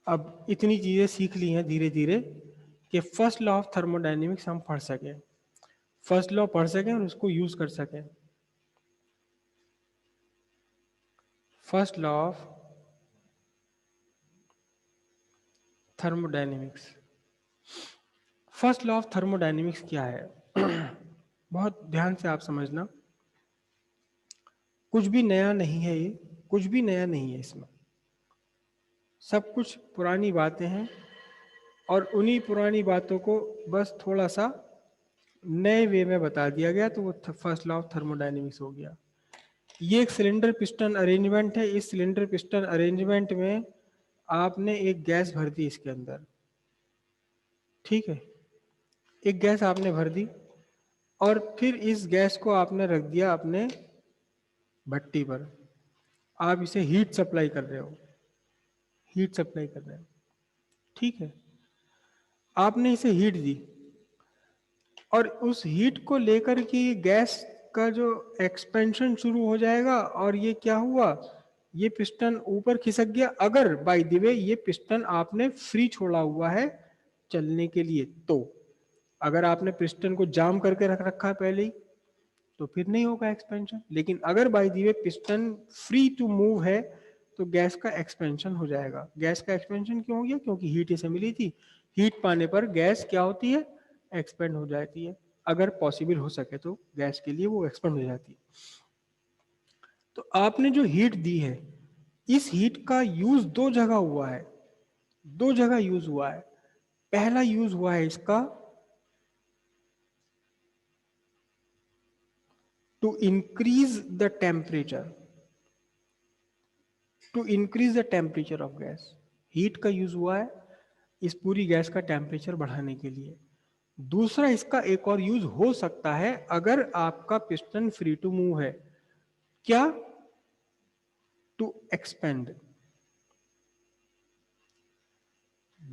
अब इतनी चीजें सीख ली हैं धीरे धीरे कि फर्स्ट लॉ ऑफ थर्मोडायनेमिक्स हम पढ़ सकें, फर्स्ट लॉ पढ़ सकें और उसको यूज कर सकें। First law of thermodynamics. First law of thermodynamics क्या है? बहुत ध्यान से आप समझना, कुछ भी नया नहीं है ये, कुछ भी नया नहीं है इसमें, सब कुछ पुरानी बातें हैं और उन्हीं पुरानी बातों को बस थोड़ा सा नए वे में बता दिया गया, तो वो फर्स्ट लॉ ऑफ थर्मोडायनेमिक्स हो गया। ये एक सिलेंडर पिस्टन अरेंजमेंट है। इस सिलेंडर पिस्टन अरेंजमेंट में आपने एक गैस भर दी इसके अंदर, ठीक है, एक गैस आपने भर दी और फिर इस गैस को आपने रख दिया अपने भट्टी पर। आप इसे हीट सप्लाई कर रहे हो, हीट सप्लाई कर रहे हो, ठीक है। आपने इसे हीट दी और उस हीट को लेकर के ये गैस का जो एक्सपेंशन शुरू हो जाएगा और ये क्या हुआ, ये पिस्टन ऊपर खिसक गया। अगर बाय द वे ये पिस्टन आपने फ्री छोड़ा हुआ है चलने के लिए, तो अगर आपने पिस्टन को जाम करके रख रखा है पहले ही तो फिर नहीं होगा एक्सपेंशन। लेकिन अगर by the way piston free to move है तो गैस का एक्सपेंशन हो जाएगा। गैस का एक्सपेंशन क्यों हो गया? क्योंकि हीट इसे मिली थी। हीट पाने पर गैस क्या होती है? एक्सपेंड हो जाती है। अगर पॉसिबल हो सके तो गैस के लिए वो एक्सपेंड हो जाती है। तो आपने जो हीट दी है, इस हीट का यूज दो जगह हुआ है, दो जगह यूज हुआ है। पहला यूज हुआ है इसका to increase the temperature, to increase the temperature of gas. Heat का यूज हुआ है इस पूरी गैस का टेम्परेचर बढ़ाने के लिए। दूसरा इसका एक और यूज हो सकता है अगर आपका पिस्टन फ्री टू मूव है, क्या? To expand.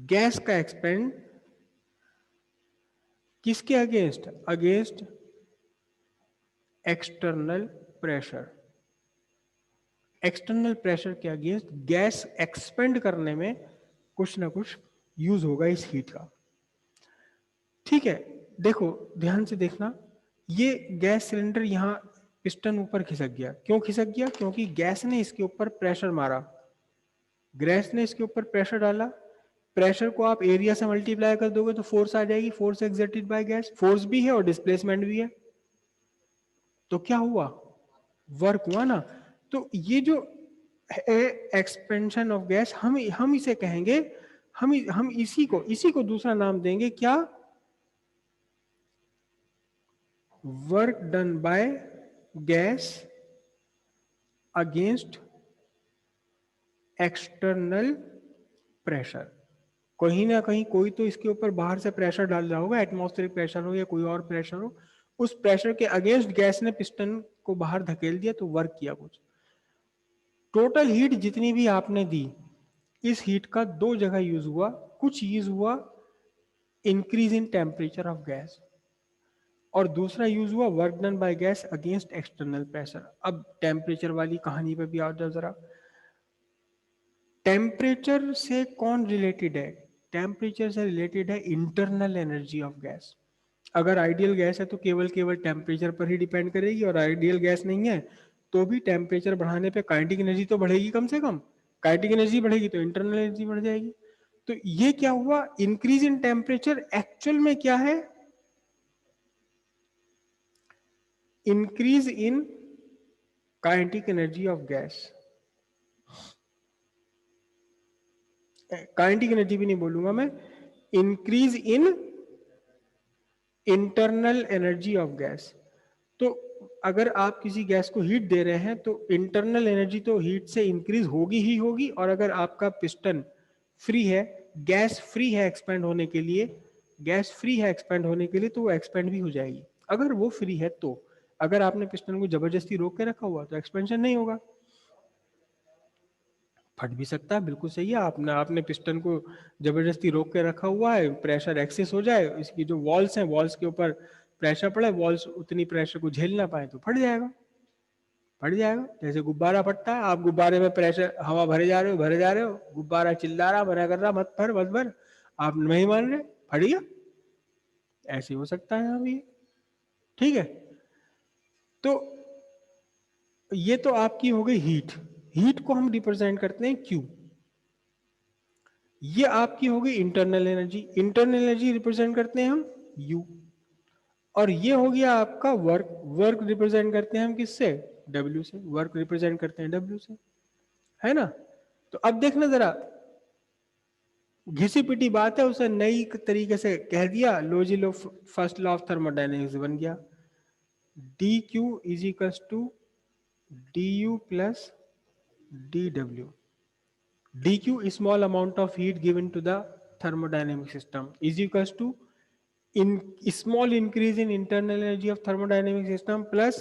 गैस का एक्सपेंड किसके against? Against external pressure. External pressure के अगेंस्ट गैस एक्सपेंड करने में कुछ ना कुछ यूज होगा इस हीट का, ठीक है। देखो ध्यान से देखना, ये गैस सिलेंडर यहां पिस्टन ऊपर खिसक गया। क्यों खिसक गया? क्योंकि गैस ने इसके ऊपर प्रेशर मारा, गैस ने इसके ऊपर प्रेशर डाला। प्रेशर को आप एरिया से मल्टीप्लाई कर दोगे तो फोर्स आ जाएगी, force exerted by gas. Force भी है और डिस्प्लेसमेंट भी है, तो क्या हुआ? वर्क हुआ ना। तो ये जो एक्सपेंशन ऑफ गैस, हम इसे कहेंगे, हम इसी को दूसरा नाम देंगे क्या? Work done by gas against external pressure. कहीं ना कहीं कोई तो इसके ऊपर बाहर से प्रेशर डाल रहा होगा, एटमॉस्फेरिक प्रेशर हो या कोई और प्रेशर हो। उस प्रेशर के अगेंस्ट गैस ने पिस्टन को बाहर धकेल दिया तो वर्क किया कुछ। टोटल हीट जितनी भी आपने दी, इस हीट का दो जगह यूज हुआ। कुछ यूज हुआ increase in temperature of gas और दूसरा यूज हुआ work done by gas against external pressure. अब टेम्परेचर वाली कहानी पे भी आ जाओ जरा। टेम्परेचर से कौन रिलेटेड है? टेम्परेचर से रिलेटेड है इंटरनल एनर्जी ऑफ गैस। अगर आइडियल गैस है तो केवल केवल टेम्परेचर पर ही डिपेंड करेगी, और आइडियल गैस नहीं है तो भी टेम्परेचर बढ़ाने पे काइनेटिक एनर्जी तो बढ़ेगी कम से कम। काइनेटिक एनर्जी बढ़ेगी तो इंटरनल एनर्जी बढ़ जाएगी। तो ये क्या हुआ? इंक्रीज इन टेम्परेचर एक्चुअल में क्या है? Increase in kinetic energy of gas. Kinetic energy भी नहीं बोलूंगा मैं, increase in internal energy of gas. तो अगर आप किसी गैस को हीट दे रहे हैं तो इंटरनल एनर्जी तो हीट से इंक्रीज होगी ही होगी, और अगर आपका पिस्टन फ्री है, गैस फ्री है एक्सपेंड होने के लिए, गैस फ्री है एक्सपेंड होने के लिए, तो वो एक्सपेंड भी हो जाएगी अगर वो फ्री है तो। अगर आपने पिस्टन को जबरदस्ती रोक के रखा हुआ तो एक्सपेंशन नहीं होगा। फट भी सकता है, बिल्कुल सही है। आपने आपने पिस्टन को जबरदस्ती रोक के रखा हुआ है, प्रेशर एक्सेस हो जाए, इसकी जो वॉल्स हैं वॉल्स के ऊपर प्रेशर पड़े, वॉल्स उतनी प्रेशर को झेल ना पाए तो फट जाएगा। फट जाएगा। जैसे गुब्बारा फटता है, आप गुब्बारे में प्रेशर हवा भरे जा रहे हो, गुब्बारा चिल्ला रहा, मना कर रहा, मत भर, आप नहीं मान रहे, फट गया। ऐसे हो सकता है यहाँ भी, ठीक है। तो ये तो आपकी हो गई हीट। हीट को हम रिप्रेजेंट करते हैं क्यू। ये आपकी हो गई internal energy. Internal energy represent करते हैं हम यू। और ये हो गया आपका वर्क। वर्क रिप्रेजेंट करते हैं हम किससे? डब्ल्यू से। वर्क रिप्रेजेंट करते हैं डब्ल्यू से, है ना। तो अब देखना जरा, घिसी पिटी बात है, उसे नई तरीके से कह दिया, लोजी लो, फर्स्ट लॉ ऑफ थर्मोडायनेमिक्स बन गया। D Q is equals to D U plus D W. dq small amount of heat given to the thermodynamic system is equals to in small increase in internal energy of thermodynamic system plus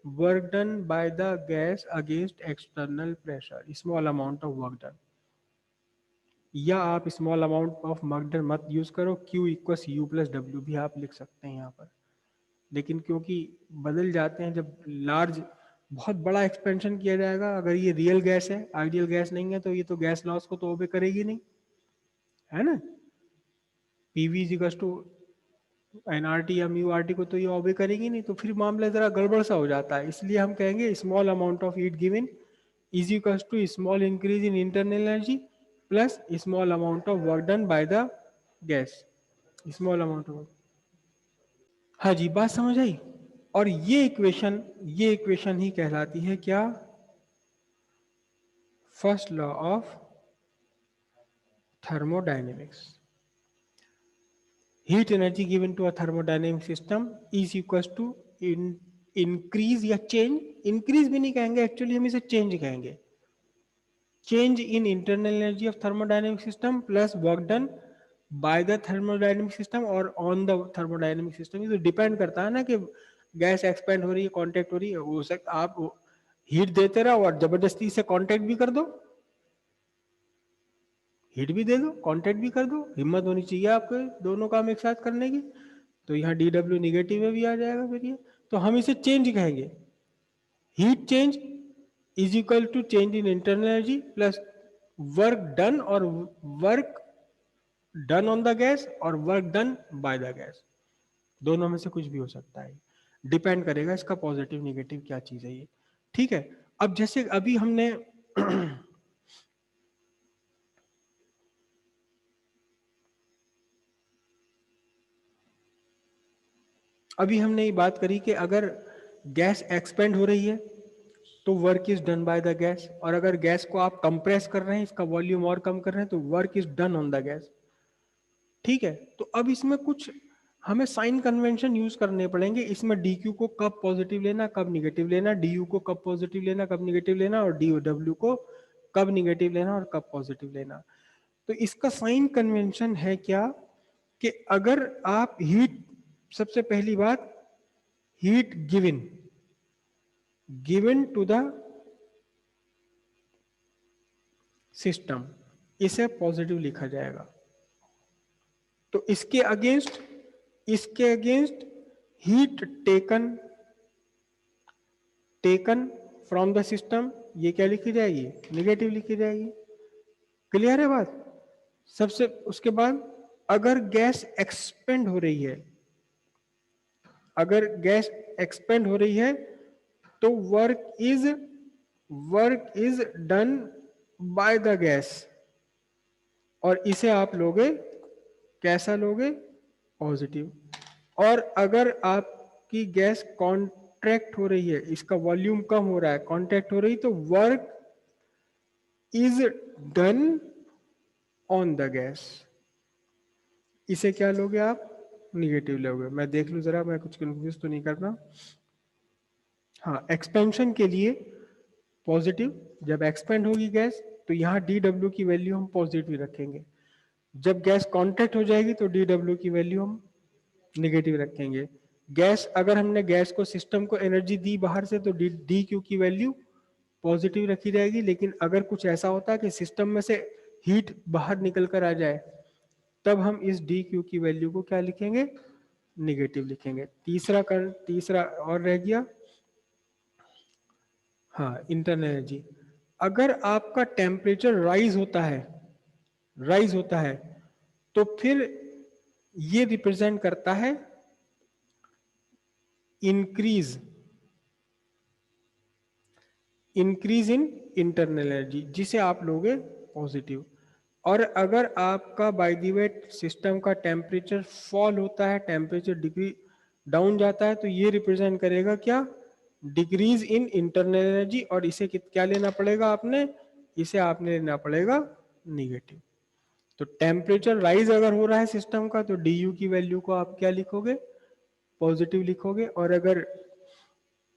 work done by the gas against external pressure, small amount of work done। या आप small amount of work done मत use करो, q equals you plus W भी आप लिख सकते हैं यहाँ पर। लेकिन क्योंकि बदल जाते हैं, जब लार्ज बहुत बड़ा एक्सपेंशन किया जाएगा, अगर ये रियल गैस है, आइडियल गैस नहीं है, तो ये तो गैस लॉस को तो ओबे करेगी नहीं, है ना। पीवी इक्वल्स टू एनआरटी या म्यू आरटी को तो ये ओबे करेगी नहीं, तो फिर मामला जरा गड़बड़ सा हो जाता है। इसलिए हम कहेंगे small amount of heat given is equals to small increase in internal energy plus small amount of work done by the gas, small amount of. हाँ जी, बात समझ आई। और ये इक्वेशन ही कहलाती है क्या? First law of thermodynamics। heat energy given to a thermodynamic system is equals to increase या change, increase भी नहीं कहेंगे एक्चुअली, हम इसे change कहेंगे, change in internal energy of thermodynamic system plus work done by the thermodynamic system और on the thermodynamic system। ये तो डिपेंड करता है ना कि गैस एक्सपेंड हो रही है, कांटेक्ट हो रही है, हो सकता आप हीट देते रहो और जबरदस्ती से कांटेक्ट भी कर दो, हीट भी दे दो, कांटेक्ट भी कर दो, हिम्मत होनी चाहिए आपको दोनों काम एक साथ करने की। तो यहाँ डी डब्ल्यू निगेटिव में भी आ जाएगा फिर ये, तो हम इसे चेंज कहेंगे। Heat change is equal to change in internal energy plus work done, और work done on the gas और work done by the gas, दोनों में से कुछ भी हो सकता है, डिपेंड करेगा इसका पॉजिटिव निगेटिव क्या चीज है ये, ठीक है। अब जैसे अभी हमने ये बात करी कि अगर गैस एक्सपेंड हो रही है तो work is done by the gas, और अगर गैस को आप कंप्रेस कर रहे हैं, इसका वॉल्यूम और कम कर रहे हैं, तो work is done on the gas, ठीक है। तो अब इसमें कुछ हमें साइन कन्वेंशन यूज करने पड़ेंगे। इसमें डी क्यू को कब पॉजिटिव लेना, कब निगेटिव लेना, डी यू को कब पॉजिटिव लेना, कब निगेटिव लेना, और डी डब्ल्यू को कब निगेटिव लेना और कब पॉजिटिव लेना। तो इसका साइन कन्वेंशन है क्या कि अगर आप हीट, सबसे पहली बात, heat given to the system, इसे पॉजिटिव लिखा जाएगा। तो इसके against heat taken from the system, ये क्या लिखी जाएगी? निगेटिव लिखी जाएगी। क्लियर है बात? सबसे उसके बाद अगर गैस एक्सपेंड हो रही है, तो work is done by the gas, और इसे आप लोगे कैसा लोगे? पॉजिटिव। और अगर आपकी गैस कॉन्ट्रैक्ट हो रही है, इसका वॉल्यूम कम हो रहा है, कॉन्ट्रैक्ट हो रही, तो work is done on the gas, इसे क्या लोगे आप? निगेटिव लोगे। मैं देख लूं जरा, मैं कुछ कंफ्यूज तो नहीं कर रहा। हाँ, एक्सपेंशन के लिए पॉजिटिव, जब एक्सपेंड होगी गैस तो यहाँ डी डब्ल्यू की वैल्यू हम पॉजिटिव रखेंगे, जब गैस कॉन्ट्रैक्ट हो जाएगी तो डी डब्ल्यू की वैल्यू हम निगेटिव रखेंगे। गैस, अगर हमने गैस को, सिस्टम को एनर्जी दी बाहर से, तो डी क्यू की वैल्यू पॉजिटिव रखी जाएगी। लेकिन अगर कुछ ऐसा होता है कि सिस्टम में से हीट बाहर निकल कर आ जाए, तब हम इस डी क्यू की वैल्यू को क्या लिखेंगे? निगेटिव लिखेंगे। तीसरा और रह गया हाँ, इंटरनल एनर्जी। अगर आपका टेम्परेचर राइज होता है तो फिर ये रिप्रेजेंट करता है इंक्रीज इन इंटरनल एनर्जी, जिसे आप लोगे पॉजिटिव। और अगर आपका बाय द वे सिस्टम का टेम्परेचर फॉल होता है, टेम्परेचर डिग्री डाउन जाता है, तो ये रिप्रेजेंट करेगा क्या, डिक्रीज इन इंटरनल एनर्जी। और इसे क्या लेना पड़ेगा आपने, इसे आपने लेना पड़ेगा निगेटिव। तो टेम्परेचर राइज अगर हो रहा है सिस्टम का तो डी यू की वैल्यू को आप क्या लिखोगे, पॉजिटिव लिखोगे। और अगर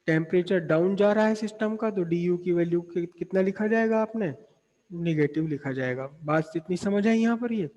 टेम्परेचर डाउन जा रहा है सिस्टम का तो डी यू की वैल्यू कितना लिखा जाएगा आपने, निगेटिव लिखा जाएगा। बात इतनी समझ आई यहाँ पर ये।